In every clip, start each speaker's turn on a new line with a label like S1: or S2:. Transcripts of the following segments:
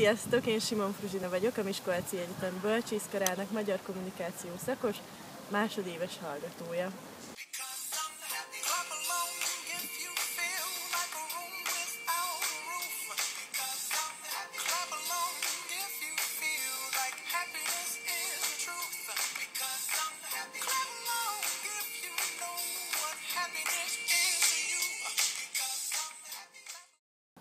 S1: Sziasztok, én Simon Fruzsina vagyok, a Miskolci Egyetem bölcsészkarának magyar kommunikáció szakos másodéves hallgatója.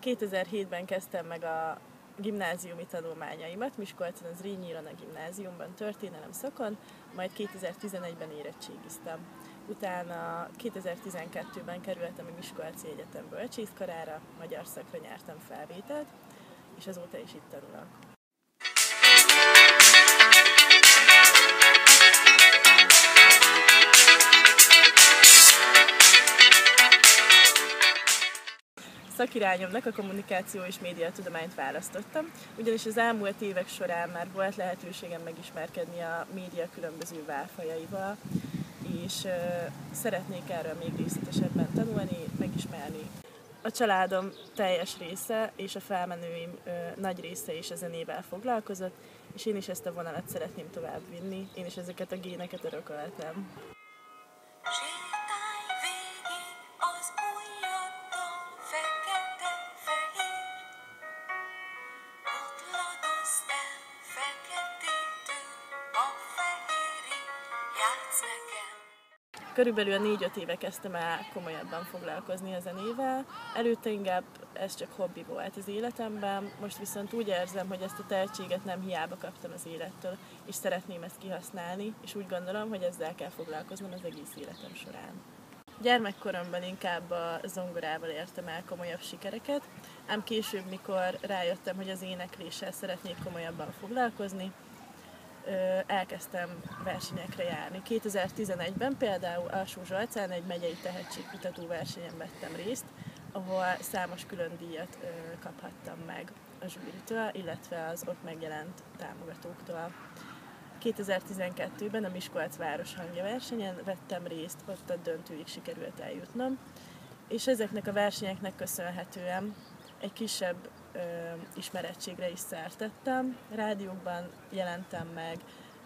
S1: ...2007-ben kezdtem meg a gimnáziumi tanulmányaimat, Miskolcon az Rényi Ilona gimnáziumban történelem szakon, majd 2011-ben érettségiztem. Utána 2012-ben kerültem a Miskolci Egyetem bölcsészkarára, magyar szakra nyertem felvételt, és azóta is itt tanulok. Szakirányomnak a kommunikáció és médiatudományt választottam, ugyanis az elmúlt évek során már volt lehetőségem megismerkedni a média különböző válfajaival, és szeretnék erről még részletesebben tanulni, megismerni. A családom teljes része és a felmenőim nagy része is a zenével foglalkozott, és én is ezt a vonalat szeretném továbbvinni, én is ezeket a géneket örököltem. Körülbelül 4-5 éve kezdtem el komolyabban foglalkozni a zenével. Előtte inkább ez csak hobbi volt az életemben, most viszont úgy érzem, hogy ezt a tehetséget nem hiába kaptam az élettől, és szeretném ezt kihasználni, és úgy gondolom, hogy ezzel kell foglalkoznom az egész életem során. Gyermekkoromban inkább a zongorával értem el komolyabb sikereket, ám később, mikor rájöttem, hogy az énekléssel szeretnék komolyabban foglalkozni, elkezdtem versenyekre járni. 2011-ben például Alsó-Zsolcán egy megyei tehetségkutató versenyen vettem részt, ahol számos külön díjat kaphattam meg a zsűritől, illetve az ott megjelent támogatóktól. 2012-ben a Miskolc Város Hangja versenyen vettem részt, ott a döntőig sikerült eljutnom, és ezeknek a versenyeknek köszönhetően egy kisebb ismerettségre is szert tettem. Rádiókban jelentem meg,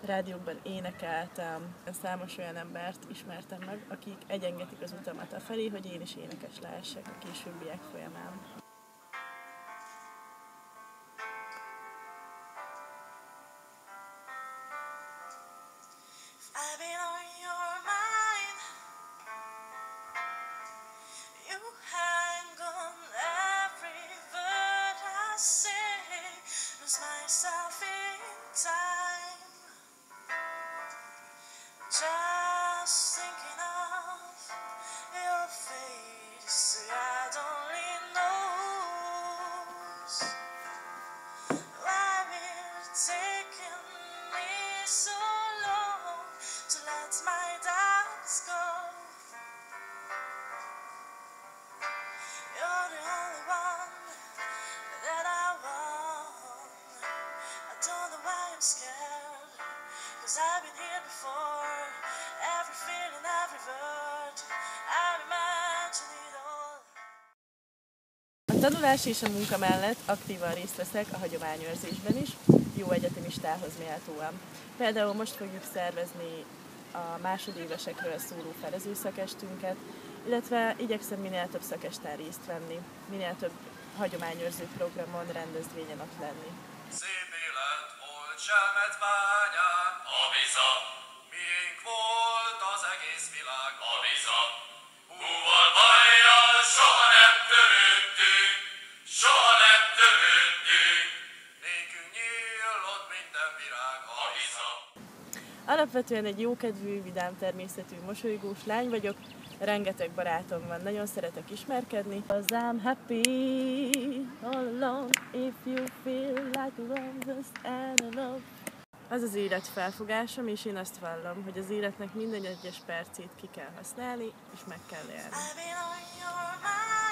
S1: rádiókban énekeltem, számos olyan embert ismertem meg, akik egyengetik az utamat afelé, hogy én is énekes lehessek a későbbiek folyamán.
S2: Myself in time, just thinking of your face. God only knows why it's taken me so long to let my doubts go. You're the only one that I want. Don't know why I'm scared, 'cause I've been here before. Every feeling, every word, I'm imagining it all.
S1: A tanulás és a munka mellett aktívan részt veszek a hagyományőrzésben is, jó egyetemistához méltóan. Például most fogjuk szervezni a másodévesekről szóló felező szakestünket, illetve igyekszem minél több szakestán részt venni, minél több hagyományőrző programon, rendezvényen ott lenni.
S3: Szép élet volt Selmecbányán,
S4: a biza,
S3: miénk volt az egész világ,
S4: a biza. Búval bajjal soha nem törődtünk, soha nem törődtünk,
S3: nékünk nyílott minden virág,
S4: a biza.
S1: Alapvetően egy jókedvű, vidám természetű, mosolygós lány vagyok, rengeteg barátom van, nagyon szeretek ismerkedni. Cause I'm happy all alone, if you feel like a rose and a love. Az az élet felfogásom, és én azt vallom, hogy az életnek minden egyes percét ki kell használni, és meg kell élni.
S2: I've been on your mind.